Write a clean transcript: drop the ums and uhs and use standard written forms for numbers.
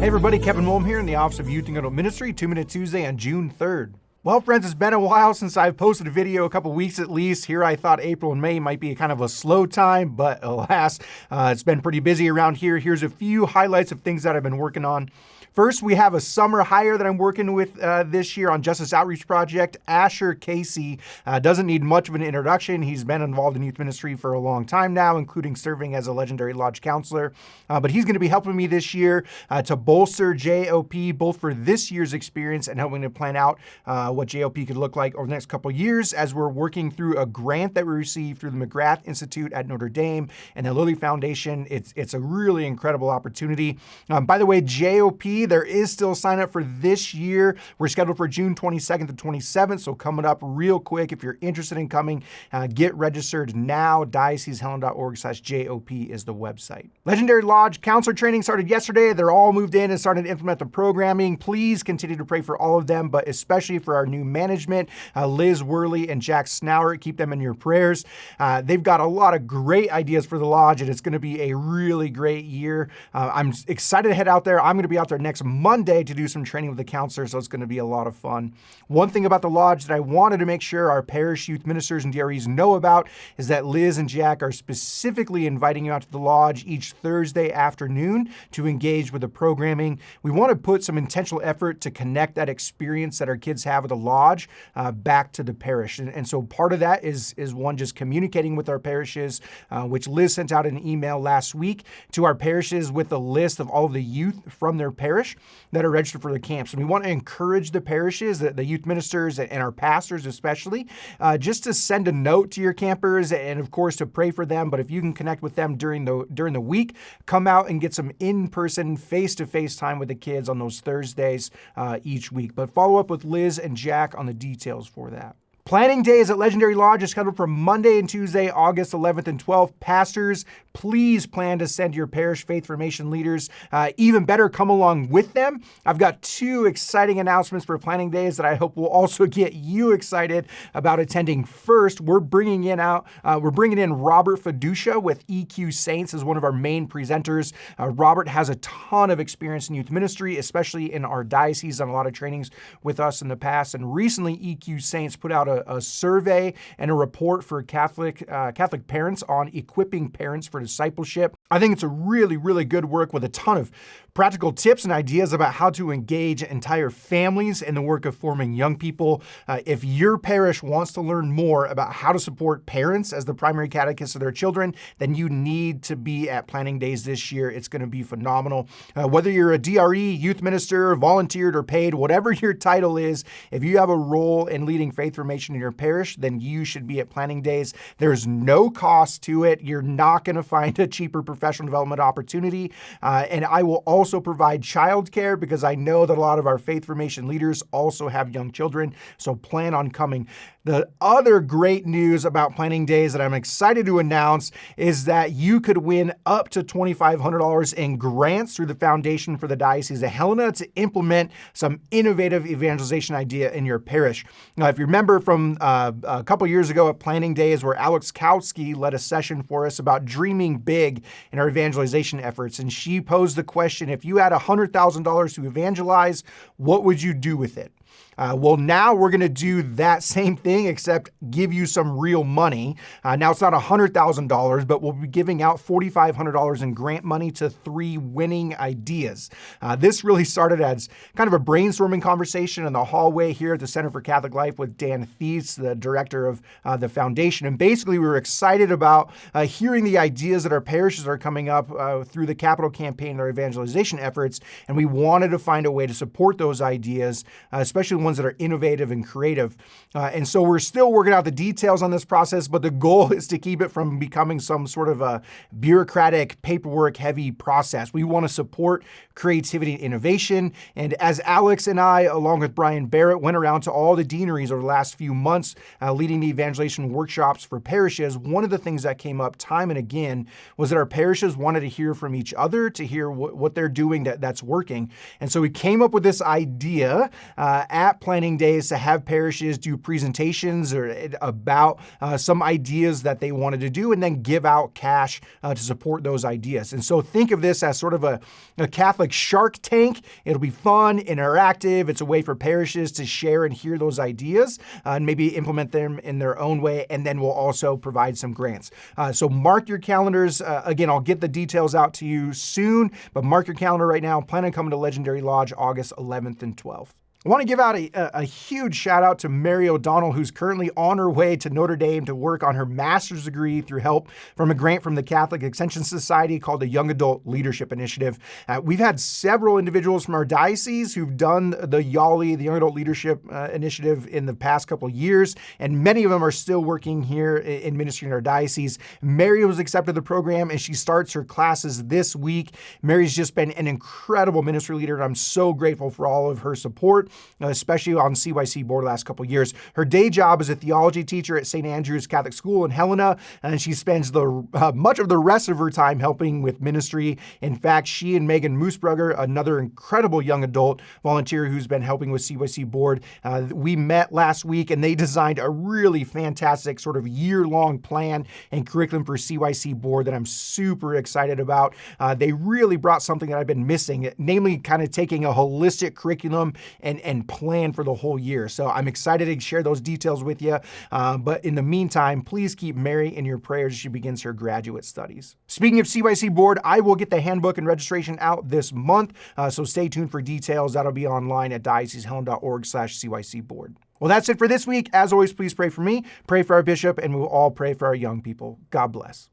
Hey everybody, Kevin Molm here in the Office of Youth and Adult Ministry, 2 Minute Tuesday on June 3rd. Well, friends, it's been a while since I've posted a video, a couple weeks at least. Here I thought April and May might be kind of a slow time, but alas, it's been pretty busy around here. Here's a few highlights of things that I've been working on. First, we have a summer hire that I'm working with this year on Justice Outreach Project. Asher Casey doesn't need much of an introduction. He's been involved in youth ministry for a long time now, including serving as a legendary lodge counselor. But he's going to be helping me this year to bolster JOP, both for this year's experience and helping to plan out what JOP could look like over the next couple of years as we're working through a grant that we received through the McGrath Institute at Notre Dame and the Lilly Foundation. It's a really incredible opportunity. By the way, JOP, there is still sign up for this year. We're scheduled for June 22nd to 27th, so coming up real quick. If you're interested in coming, get registered now. diocesehelena.org/JOP is the website. Legendary Lodge Counselor Training started yesterday. They're all moved in and started to implement the programming. Please continue to pray for all of them, but especially for our new management, Liz Worley and Jack Snauer. Keep them in your prayers. They've got a lot of great ideas for the lodge, and it's going to be a really great year. I'm excited to head out there. I'm going to be out there next Monday to do some training with the counselors, so it's going to be a lot of fun. One thing about the lodge that I wanted to make sure our parish youth ministers and DREs know about is that Liz and Jack are specifically inviting you out to the lodge each Thursday afternoon to engage with the programming. We want to put some intentional effort to connect that experience that our kids have at the lodge back to the parish. And so part of that is one, just communicating with our parishes, which Liz sent out an email last week to our parishes with a list of all of the youth from their parish that are registered for the camps. And we want to encourage the parishes, the youth ministers and our pastors especially, just to send a note to your campers and of course to pray for them. But if you can connect with them during the week, come out and get some in-person, face-to-face time with the kids on those Thursdays each week. But follow up with Liz and Jack on the details for that. Planning days at Legendary Lodge is scheduled for Monday and Tuesday, August 11th and 12th. Pastors, please plan to send your parish faith formation leaders. Even better, come along with them. I've got two exciting announcements for planning days that I hope will also get you excited about attending. First, we're bringing in Robert Fiducia with EQ Saints as one of our main presenters. Robert has a ton of experience in youth ministry, especially in our diocese, done a lot of trainings with us in the past. And recently, EQ Saints put out a survey and a report for Catholic parents on equipping parents for discipleship. I think it's a really, really good work with a ton of practical tips and ideas about how to engage entire families in the work of forming young people. If your parish wants to learn more about how to support parents as the primary catechists of their children, then you need to be at planning days this year. It's going to be phenomenal. Whether you're a DRE, youth minister, volunteered or paid, whatever your title is, if you have a role in leading faith formation in your parish, then you should be at planning days. There's no cost to it. You're not going to find a cheaper professional development opportunity. And I will also provide childcare because I know that a lot of our faith formation leaders also have young children. So plan on coming. The other great news about planning days that I'm excited to announce is that you could win up to $2,500 in grants through the Foundation for the Diocese of Helena to implement some innovative evangelization idea in your parish. Now, if you remember from a couple years ago at Planning Days where Alex Kautsky led a session for us about dreaming big in our evangelization efforts, and she posed the question, if you had $100,000 to evangelize, what would you do with it? Well, now we're going to do that same thing, except give you some real money. Now it's not $100,000, but we'll be giving out $4,500 in grant money to 3 winning ideas. This really started as kind of a brainstorming conversation in the hallway here at the Center for Catholic Life with Dan Thies, the director of the foundation. And basically, we were excited about hearing the ideas that our parishes are coming up through the capital campaign and our evangelization efforts. And we wanted to find a way to support those ideas, especially ones that are innovative and creative. And so we're still working out the details on this process, but the goal is to keep it from becoming some sort of a bureaucratic, paperwork-heavy process. We want to support creativity and innovation. And as Alex and I, along with Brian Barrett, went around to all the deaneries over the last few months, leading the evangelization workshops for parishes, one of the things that came up time and again was that our parishes wanted to hear from each other, to hear what they're doing that's working. And so we came up with this idea at planning days to have parishes do presentations or about some ideas that they wanted to do and then give out cash to support those ideas. And so think of this as sort of a Catholic Shark Tank. It'll be fun, interactive. It's a way for parishes to share and hear those ideas and maybe implement them in their own way. And then we'll also provide some grants. So mark your calendars. Again, I'll get the details out to you soon, but mark your calendar right now. Plan on coming to Legendary Lodge August 11th and 12th. I want to give out a huge shout out to Mary O'Donnell, who's currently on her way to Notre Dame to work on her master's degree through help from a grant from the Catholic Extension Society called the Young Adult Leadership Initiative. We've had several individuals from our diocese who've done the YALI, the Young Adult Leadership Initiative, in the past couple of years, and many of them are still working here in ministry in our diocese. Mary was accepted the program, and she starts her classes this week. Mary's just been an incredible ministry leader, and I'm so grateful for all of her support, especially on CYC Board the last couple of years. Her day job is a theology teacher at St. Andrew's Catholic School in Helena, and she spends much of the rest of her time helping with ministry. In fact, she and Megan Moosbrugger, another incredible young adult volunteer who's been helping with CYC Board, we met last week, and they designed a really fantastic sort of year-long plan and curriculum for CYC Board that I'm super excited about. They really brought something that I've been missing, namely kind of taking a holistic curriculum and plan for the whole year. So I'm excited to share those details with you. But in the meantime, please keep Mary in your prayers as she begins her graduate studies. Speaking of CYC Board, I will get the handbook and registration out this month. So stay tuned for details. That'll be online at diocesehelena.org/CYC Board. Well, that's it for this week. As always, please pray for me, pray for our bishop, and we'll all pray for our young people. God bless.